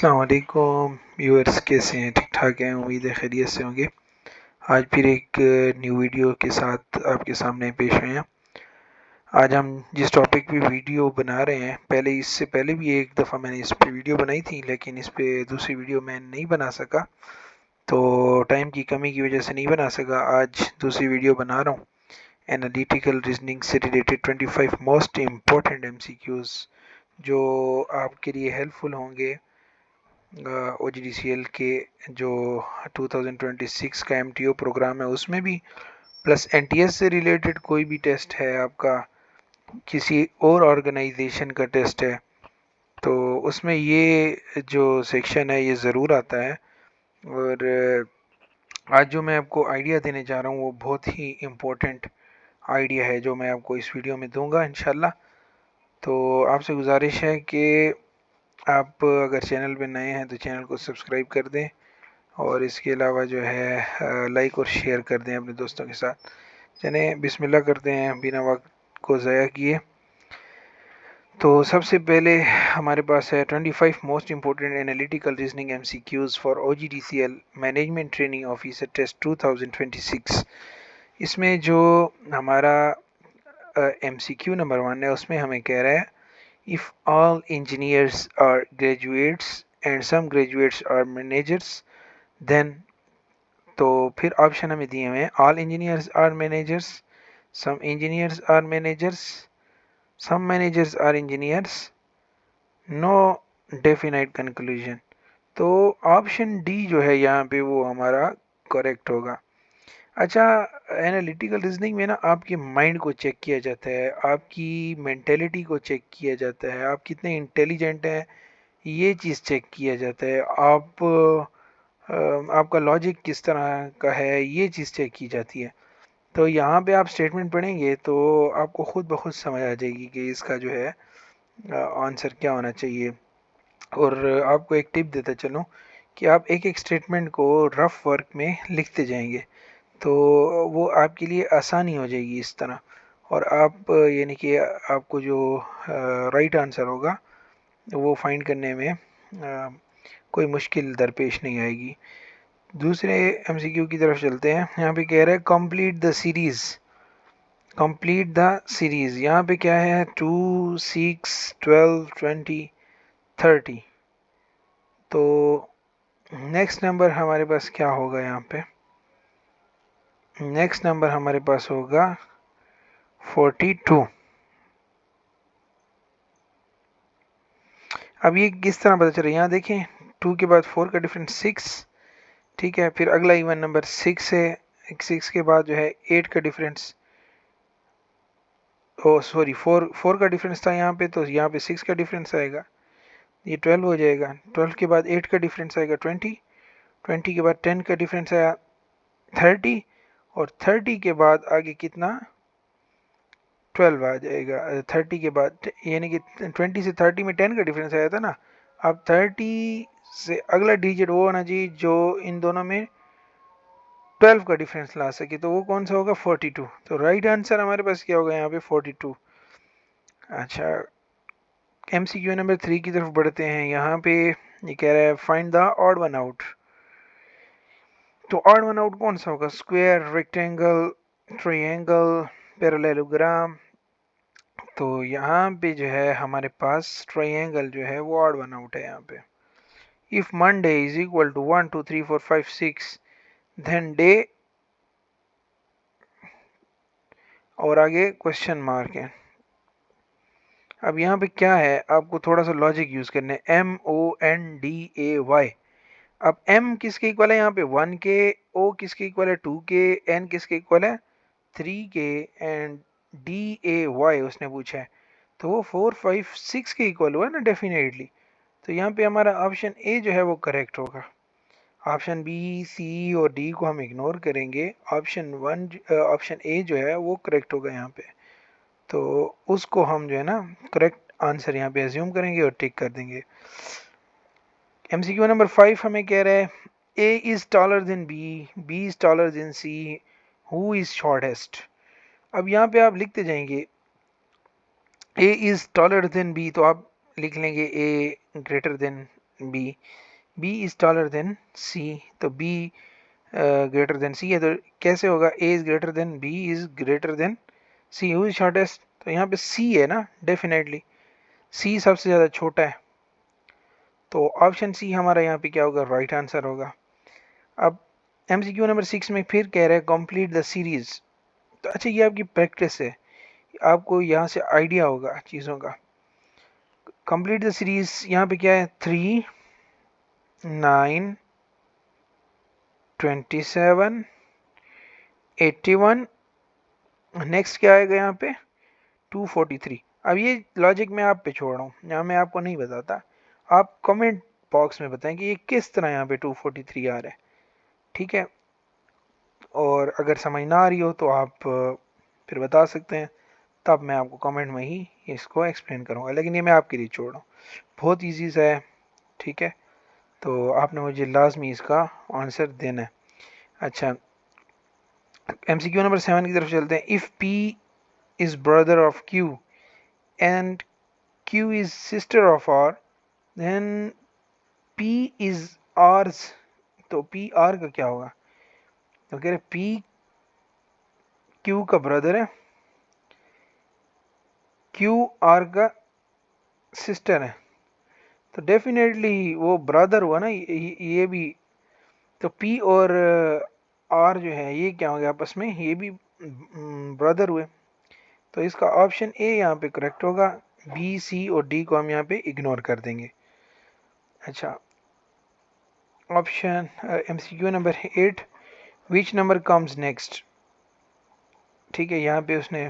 अस्सलाम वालेकुम व्यूअर्स, कैसे हैं? ठीक ठाक हैं, उम्मीद है खैरियत से होंगे। आज फिर एक न्यू वीडियो के साथ आपके सामने पेश हुए हैं। आज हम जिस टॉपिक पे वीडियो बना रहे हैं, इससे पहले भी एक दफ़ा मैंने इस पे वीडियो बनाई थी, लेकिन इस पे दूसरी वीडियो मैं नहीं बना सका, तो टाइम की कमी की वजह से नहीं बना सका। आज दूसरी वीडियो बना रहा हूँ एनालिटिकल रीजनिंग से रिलेटेड 25 मोस्ट इम्पोर्टेंट एमसीक्यूज़ जो आपके लिए हेल्पफुल होंगे OGDCL के जो 2026 का MTO प्रोग्राम है उसमें भी, प्लस NTS से रिलेटेड कोई भी टेस्ट है आपका, किसी और ऑर्गेनाइजेशन का टेस्ट है, तो उसमें ये जो सेक्शन है ये ज़रूर आता है। और आज जो मैं आपको आइडिया देने जा रहा हूँ वो बहुत ही इम्पोर्टेंट आइडिया है जो मैं आपको इस वीडियो में दूंगा इंशाल्लाह। तो आपसे गुजारिश है कि आप अगर चैनल पे नए हैं तो चैनल को सब्सक्राइब कर दें, और इसके अलावा जो है लाइक और शेयर कर दें अपने दोस्तों के साथ। चलें बिस्मिल्लाह करते हैं बिना वक्त को ज़ाया किए। तो सबसे पहले हमारे पास है 25 most important analytical reasoning MCQs for OGDCL management training officer test 2026। इसमें जो हमारा MCQ नंबर 1 है उसमें हमें कह रहा है if all engineers are graduates and some graduates are managers then, तो फिर ऑप्शन हमें दिए हुए हैं all engineers are managers, some engineers are managers, some managers are engineers, no definite conclusion. तो ऑप्शन डी जो है यहाँ पे वो हमारा करेक्ट होगा। अच्छा, एनालिटिकल रीजनिंग में ना आपके माइंड को चेक किया जाता है, आपकी मेंटेलिटी को चेक किया जाता है, आप कितने इंटेलिजेंट हैं ये चीज़ चेक किया जाता है, आपका लॉजिक किस तरह का है ये चीज़ चेक की जाती है। तो यहाँ पे आप स्टेटमेंट पढ़ेंगे तो आपको खुद ब खुद समझ आ जाएगी कि इसका जो है आंसर क्या होना चाहिए। और आपको एक टिप देता चलूँ कि आप एक एक स्टेटमेंट को रफ वर्क में लिखते जाएंगे तो वो आपके लिए आसानी हो जाएगी इस तरह, और आप यानी कि आपको जो राइट आंसर होगा वो फाइंड करने में कोई मुश्किल दरपेश नहीं आएगी। दूसरे MCQ की तरफ चलते हैं। यहाँ पे कह रहा है complete the series, complete the series. यहाँ पे क्या है 2, 6, 12, 20, 30। तो नेक्स्ट नंबर हमारे पास क्या होगा? यहाँ पे नेक्स्ट नंबर हमारे पास होगा 42। अब ये किस तरह पता चल रहा है? यहाँ देखें 2 के बाद 4 का डिफरेंस 6, ठीक है। फिर अगला इवन नंबर 6 है, 6 के बाद जो है 8 का डिफरेंस, ओ सॉरी 4 का डिफरेंस था यहाँ पे, तो यहाँ पे 6 का डिफरेंस आएगा, ये 12 हो जाएगा। 12 के बाद 8 का डिफरेंस आएगा 20, 20 के बाद 10 का डिफरेंस आया 30, और 30 के बाद आगे कितना 12 आ जाएगा। 30 के बाद यानी कि 20 से 30 में 10 का डिफरेंस आया था ना, अब 30 से अगला डिजिट वो होना चाहिए जो इन दोनों में 12 का डिफरेंस ला सके, तो वो कौन सा होगा 42। तो राइट आंसर हमारे पास क्या होगा यहाँ पे 42। अच्छा, MCQ नंबर 3 की तरफ बढ़ते हैं। यहाँ पे ये कह रहा है find the odd one out. तो ऑड वन आउट कौन सा होगा? Square, rectangle, triangle, parallelogram. तो यहाँ पे जो है हमारे पास ट्रायंगल जो है वो ऑड वन आउट है यहाँ पे। If Monday is equal to 1 2 3 4 5 6 then day, और आगे क्वेश्चन मार्क है। अब यहाँ पे क्या है, आपको थोड़ा सा लॉजिक यूज करना है। MONDAY। अब M किसके इक्वल है यहाँ पे 1 के, O किसके इक्वल है 2 के, N किसके इक्वल है 3 के, एंड DAY उसने पूछा है, तो वो 4 5 6 के इक्वल हुआ ना डेफिनेटली। तो यहाँ पे हमारा ऑप्शन ए जो है वो करेक्ट होगा। ऑप्शन बी, सी और डी को हम इग्नोर करेंगे, ऑप्शन ए जो है वो करेक्ट होगा यहाँ पे। तो उसको हम जो है ना करेक्ट आंसर यहाँ पे एज्यूम करेंगे और टिक कर देंगे। MCQ नंबर 5 हमें कह रहा है A is taller than B, B is taller than C, who is shortest. अब यहाँ पे आप लिखते जाएंगे A is taller than B, तो आप लिख लेंगे A greater than B, B is taller than C, तो बी ग्रेटर देन सी है, तो कैसे होगा A is greater than B is greater than C, who is shortest, तो यहाँ पे सी है ना, डेफिनेटली सी सबसे ज़्यादा छोटा है, तो ऑप्शन सी हमारा यहाँ पे क्या होगा, राइट आंसर होगा। अब एमसीक्यू नंबर 6 में फिर कह रहा है कंप्लीट द सीरीज, तो अच्छा ये आपकी प्रैक्टिस है, आपको यहाँ से आइडिया होगा चीज़ों का। कंप्लीट द सीरीज यहाँ पे क्या है, 3, 9, 27, 81, नेक्स्ट क्या आएगा यहाँ पे 243। अब ये लॉजिक मैं आप पे छोड़ रहा हूँ, यहाँ मैं आपको नहीं बताता, आप कमेंट बॉक्स में बताएं कि ये किस तरह यहाँ पे 243 आ रहा है, ठीक है। और अगर समझ ना आ रही हो तो आप फिर बता सकते हैं, तब मैं आपको कमेंट में ही इसको एक्सप्लेन करूँगा, लेकिन ये मैं आपके लिए छोड़ रहा हूँ, बहुत ईजी सा है, ठीक है। तो आपने मुझे लाजमी इसका आंसर देना है। अच्छा, एमसीक्यू नंबर 7 की तरफ चलते हैं। If P is brother of Q and Q is sister of R, then P is R's, तो पी आर का क्या होगा, तो कह रहे पी क्यू का ब्रदर है, क्यू आर का सिस्टर है, तो डेफिनेटली वो ब्रदर हुआ ना, ये भी, तो पी और आर जो है ये क्या हो गया आपस में, ये भी ब्रदर हुए, तो इसका ऑप्शन ए यहाँ पे करेक्ट होगा, बी सी और डी को हम यहाँ पे इग्नोर कर देंगे। अच्छा, option MCQ number 8, which number comes next, ठीक है, यहाँ पे उसने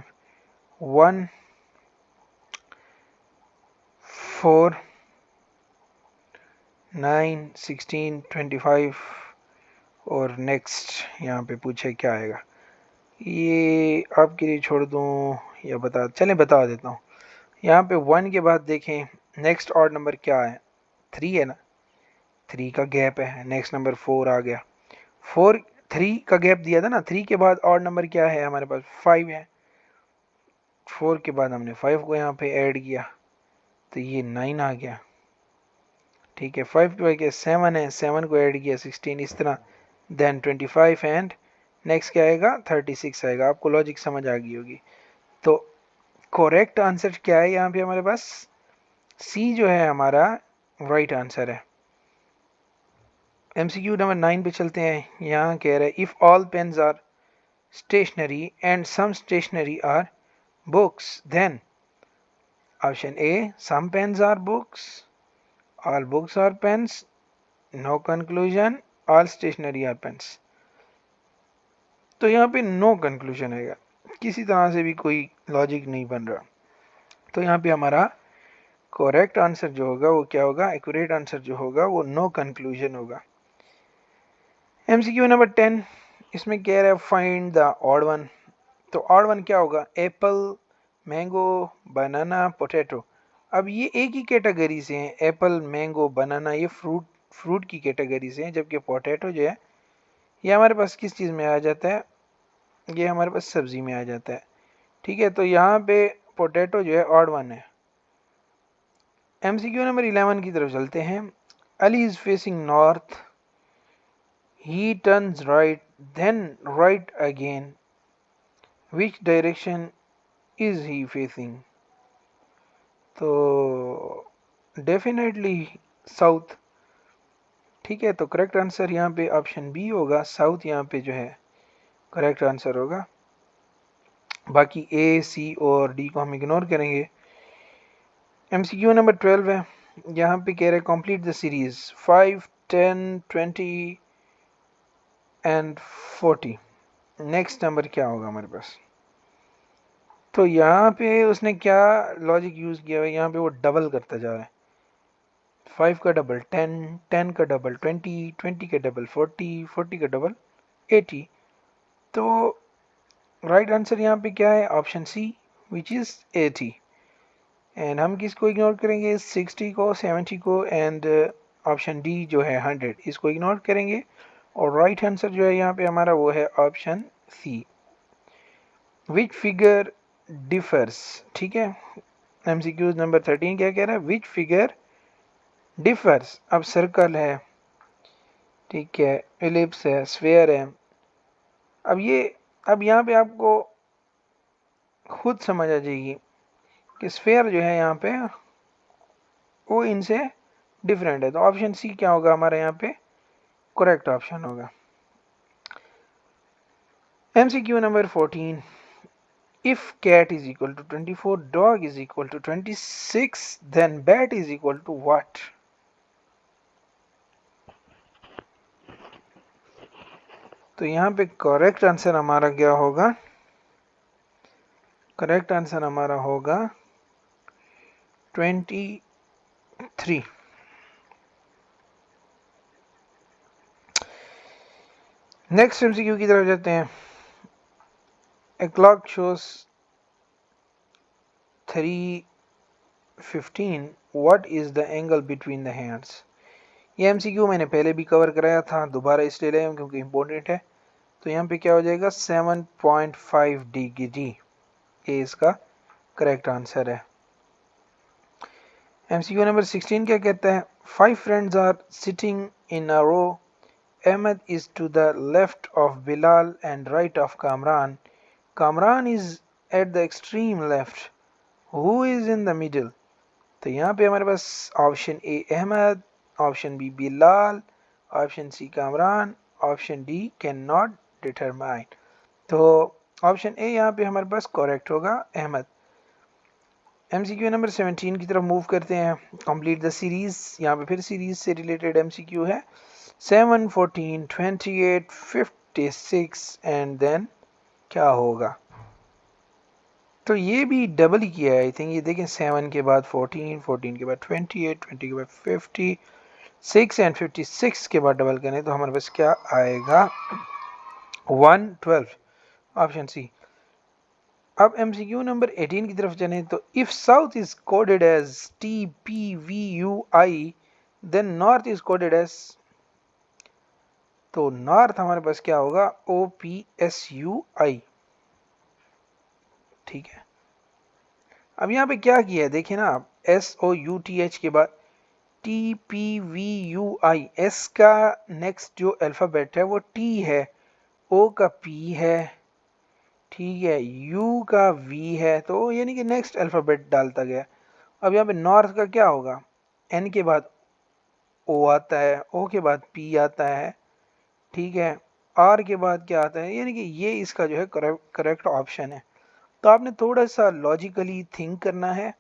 1, 4, 9, 16, 25 और नेक्स्ट यहाँ पे पूछे क्या आएगा, ये आपके लिए छोड़ दूँ या बता देता हूँ। यहाँ पे 1 के बाद देखें नेक्स्ट ऑड नंबर क्या है, 3 है ना, 3 का गैप है, नेक्स्ट नंबर 4 आ गया, 4 3 का गैप दिया था ना, 3 के बाद ऑड नंबर क्या है हमारे पास 5 है, 4 के बाद हमने 5 को यहाँ पे ऐड किया, तो ये 9 आ गया, ठीक है। 5 के बाद 7 है, 7 को ऐड किया 16, इस तरह, देन 25 एंड नेक्स्ट क्या आएगा 36 आएगा। आपको लॉजिक समझ आ गई होगी। तो करेक्ट आंसर क्या है यहाँ पे हमारे पास, सी जो है हमारा राइट आंसर है। एमसीक्यू नंबर 9 पे चलते हैं। यहाँ कह रहा है if all pens are stationery and some stationery are books, then option A some pens are books, all books are pens, no conclusion, all stationery are pens. तो यहाँ पे नो कंक्लूजन है, किसी तरह से भी कोई लॉजिक नहीं बन रहा, तो यहाँ पे हमारा करेक्ट आंसर जो होगा वो क्या होगा, एक्यूरेट आंसर जो होगा वो नो कंक्लूजन होगा। एमसीक्यू नंबर 10, इसमें कह रहा है फाइंड द ऑड वन, तो ऑड वन क्या होगा, एप्पल, मैंगो, बनाना, पोटैटो। अब ये एक ही कैटेगरी से हैं, एप्पल, मैंगो, बनाना, ये फ्रूट की कैटेगरी से हैं, जबकि पोटैटो जो है ये हमारे पास किस चीज़ में आ जाता है, ये हमारे पास सब्जी में आ जाता है, ठीक है। तो यहाँ पे पोटैटो जो है ऑड वन है। एमसीक्यू नंबर 11 की तरफ चलते हैं। Ali is facing north, he turns right, then right again, which direction is he facing, तो डेफिनेटली साउथ, ठीक है। तो करेक्ट आंसर यहाँ पे ऑप्शन बी होगा, साउथ यहाँ पे जो है करेक्ट आंसर होगा। बाकी ए, सी और डी को हम इग्नोर करेंगे। एमसीक्यू नंबर 12 है। यहाँ पे कह रहे हैं complete the series 5, 10, 20 and 40, next number क्या होगा हमारे पास, तो यहाँ पे उसने क्या लॉजिक यूज़ किया है, यहाँ पे वो डबल करता जा रहा है, 5 का डबल 10, 10 का डबल 20, 20 का डबल 40, 40 का डबल 80, तो राइट आंसर यहाँ पे क्या है, option C which is 80। And हम किसको इग्नोर करेंगे, 60 को, 70 को एंड ऑप्शन डी जो है 100, इसको इग्नोर करेंगे। और राइट आंसर जो है यहाँ पे हमारा वो है option C, which figure differs, ठीक है। एमसीक्यूज नंबर 13 क्या कह रहा है, विच फिगर डिफर्स, अब सर्कल है, ठीक है, एलिप्स है, स्फीयर है। अब यहाँ पे आपको खुद समझ आ जाएगी कि स्फीयर जो है यहाँ पे वो इनसे डिफरेंट है। तो ऑप्शन सी क्या होगा हमारा यहाँ पे करेक्ट ऑप्शन होगा। MCQ number 14, if cat is equal to 24, dog is equal to 26, then bat is equal to what? तो यहाँ पे करेक्ट आंसर हमारा क्या होगा? करेक्ट आंसर हमारा होगा 23। नेक्स्ट MCQ की तरफ जाते हैं। A clock shows 3:15. What is the angle between the hands? ये MCQ मैंने पहले भी कवर कराया था, दोबारा इसलिए ले क्योंकि इंपॉर्टेंट है। तो यहाँ पे क्या हो जाएगा 7.5 डिग्री, ये इसका करेक्ट आंसर है। MCQ नंबर 16 क्या कहता है? 5 friends are sitting in a row. Ahmed is to the left of Bilal and right of Kamran. Kamran is at the extreme left. Who is in the middle? तो यहाँ पे हमारे पास option A Ahmed, option B Bilal, option C Kamran, option D cannot determine. तो option A यहाँ पे हमारे पास correct होगा, अहमद। MCQ नंबर 17 की तरफ मूव करते हैं। कंप्लीट द सीरीज, यहाँ पे फिर सीरीज से रिलेटेड MCQ है। 7, 14, 28, 56 एंड देन क्या होगा? तो ये भी डबल ही किया है आई थिंक। ये देखें 7 के बाद 14, 14 के बाद 28, 20 के बाद 56 एंड 56 के बाद डबल करें तो हमारे पास क्या आएगा? 112, ऑप्शन सी। अब MCQ नंबर 18 की तरफ चलें तो if south is coded as TPVUI then north is coded as, तो नॉर्थ हमारे पास क्या होगा? OPSUI, ठीक है। अब यहाँ पे क्या किया है देखिए ना आप, SOUTH के बाद TPVUI, S का नेक्स्ट जो अल्फाबेट है वो T है, O का P है, ठीक है, U का V है, तो यानी कि नेक्स्ट अल्फाबेट डालता गया। अब यहाँ पे नॉर्थ का क्या होगा? N के बाद O आता है, O के बाद P आता है, ठीक है, R के बाद क्या आता है, यानी कि ये इसका जो है करेक्ट ऑप्शन है। तो आपने थोड़ा सा लॉजिकली थिंक करना है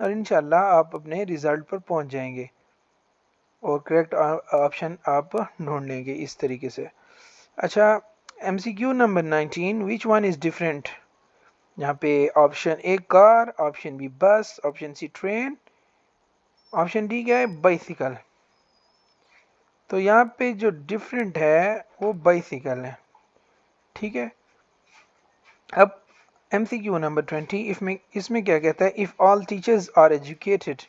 और इंशाल्लाह आप अपने रिजल्ट पर पहुंच जाएंगे और करेक्ट ऑप्शन आप ढूंढ लेंगे इस तरीके से। अच्छा, MCQ number 19, which one is different? यहाँ पे option A car, option B bus, option C train, option D क्या है? बाइसिकल। तो यहाँ पे जो डिफरेंट है वो बाइसिकल है, ठीक है। अब MCQ नंबर 20, इसमें क्या कहता है? If all teachers are educated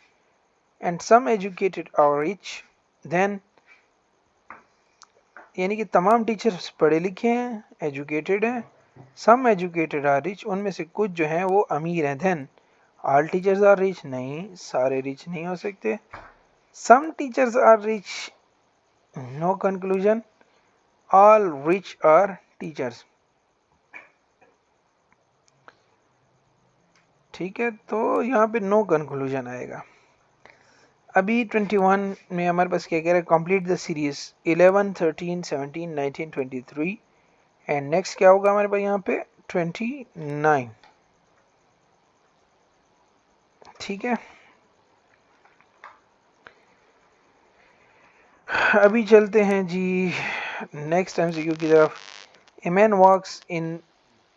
and some educated are rich then, यानी कि तमाम टीचर्स पढ़े लिखे हैं, एजुकेटेड हैं, सम एजुकेटेड आर रिच, उनमें से कुछ जो हैं वो अमीर हैं, then all teachers are rich, नहीं, सारे रिच नहीं हो सकते। Some teachers are rich, no conclusion, all rich are teachers, ठीक है। तो यहाँ पे नो कंक्लूजन आएगा। अभी 21 में हमारे पास क्या कह रहा है? Complete the series 11, 13, 17, 19, 23 and next क्या होगा हमारे पास यहाँ पे? 29, ठीक है। अभी चलते हैं जी नेक्स्ट MCQ की तरफ। A man walks in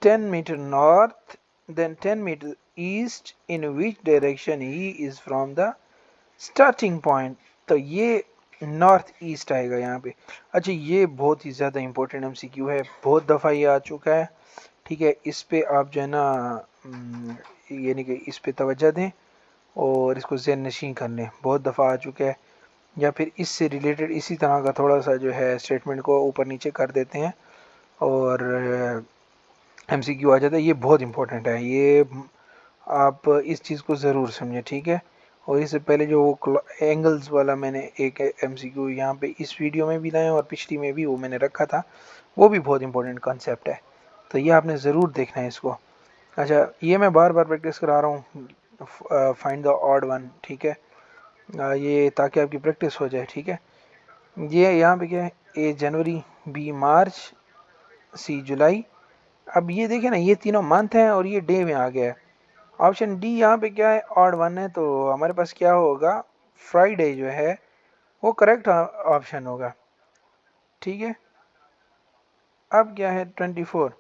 10 metre north then 10 metre east, in which direction he is from the starting point? तो ये नॉर्थ ईस्ट आएगा यहाँ पे। अच्छा, ये बहुत ही ज़्यादा इंपॉर्टेंट MCQ है, बहुत दफ़ा ये आ चुका है, ठीक है। इस पे आप जो है ना यानी कि इस पे तवज्जो दें और इसको ज़हन नशीं कर लें, बहुत दफ़ा आ चुका है। या फिर इससे रिलेटेड इसी तरह का थोड़ा सा जो है स्टेटमेंट को ऊपर नीचे कर देते हैं और MCQ आ जाता है। ये बहुत इंपॉर्टेंट है, ये आप इस चीज़ को ज़रूर समझें, ठीक है। और इससे पहले जो वो एंगल्स वाला मैंने एक MCQ यहाँ पे इस वीडियो में भी लाया और पिछली में भी वो मैंने रखा था, वो भी बहुत इंपॉर्टेंट कॉन्सेप्ट है, तो ये आपने ज़रूर देखना है इसको। अच्छा, ये मैं बार बार प्रैक्टिस करा रहा हूँ, फाइंड द ऑड वन, ठीक है, ये ताकि आपकी प्रैक्टिस हो जाए, ठीक है। ये यहाँ पे क्या है, A January, B March, C जुलाई। अब ये देखें ना, ये तीनों मंथ हैं और ये डे में आ गया है। ऑप्शन डी यहाँ पे क्या है, ऑड वन है, तो हमारे पास क्या होगा, फ्राइडे जो है वो करेक्ट ऑप्शन होगा, ठीक है। अब क्या है 24,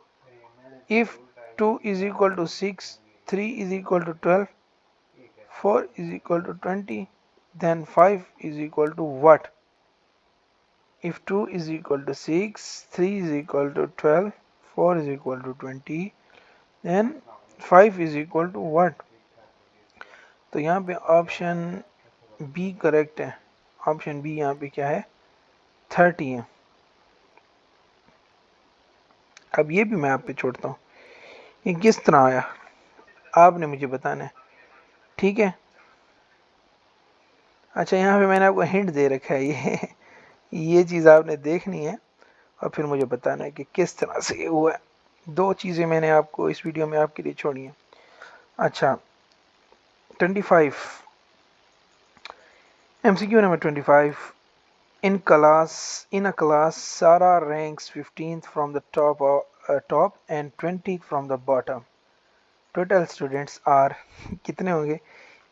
if 2 is equal to 6, 3 is equal to 12, 4 is equal to 20, then 5 is equal to what? If 2 is equal to 6, 3 is equal to 12, 4 is equal to 20, then 5 is equal to what? तो यहाँ पे option B correct है। Option B यहाँ पे क्या है, 30 है। अब ये भी मैं आप पे छोड़ता हूँ, ये किस तरह आया आपने मुझे बताना है, ठीक है। अच्छा, यहाँ पे मैंने आपको हिंट दे रखा है, ये चीज़ आपने देखनी है और फिर मुझे बताना है कि किस तरह से ये हुआ है। दो चीज़ें मैंने आपको इस वीडियो में आपके लिए छोड़ी हैं। अच्छा, 25 MCQ number 25, in a class Sarah ranks 15th from the top and 20th from the bottom, total students are कितने होंगे,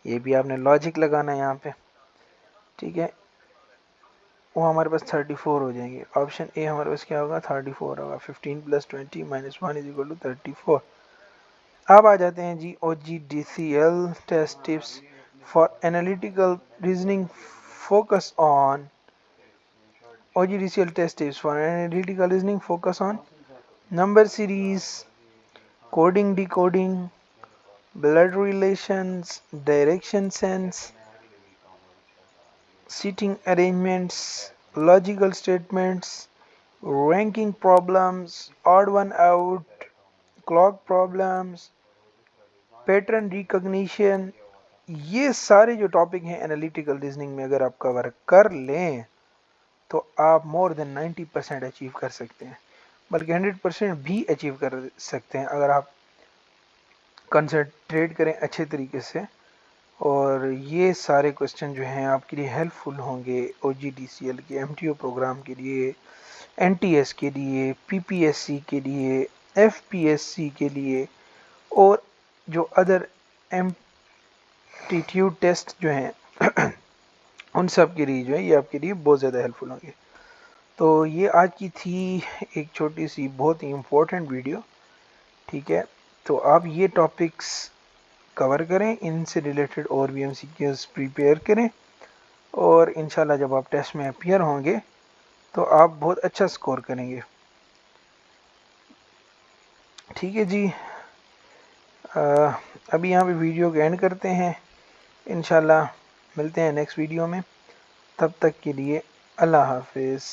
ये भी आपने लॉजिक लगाना है यहाँ पे, ठीक है। वो हमारे पास 34 हो जाएंगे। ऑप्शन ए हमारे पास क्या होगा, 34 होगा। 15 + 20 - 1 = 34। अब आ जाते हैं जी OGDCL test tips for analytical reasoning, focus on OGDCL test tips for analytical reasoning, focus on number series, coding decoding, blood relations, direction sense, seating arrangements, logical statements, ranking problems, odd one out, clock problems, pattern recognition. ये सारे जो topic हैं analytical reasoning में अगर आप cover कर लें तो आप मोर देन 90% अचीव कर सकते हैं, बल्कि 100% भी अचीव कर सकते हैं अगर आप कंसंट्रेट करें अच्छे तरीके से। और ये सारे क्वेश्चन जो हैं आपके लिए हेल्पफुल होंगे OGDCL के MTO प्रोग्राम के लिए, NTS के लिए, PPSC के लिए, FPSC के लिए, और जो अदर एप्टीट्यूड टेस्ट जो हैं उन सब के लिए जो है ये आपके लिए बहुत ज़्यादा हेल्पफुल होंगे। तो ये आज की थी एक छोटी सी बहुत ही इम्पोर्टेंट वीडियो, ठीक है। तो आप ये टॉपिक्स कवर करें, इनसे रिलेटेड और भी MCQs प्रिपेयर करें, और इंशाल्लाह जब आप टेस्ट में अपीयर होंगे तो आप बहुत अच्छा स्कोर करेंगे, ठीक है जी। अभी यहाँ पे वीडियो को एंड करते हैं, इंशाल्लाह मिलते हैं नेक्स्ट वीडियो में, तब तक के लिए अल्लाह हाफिज़।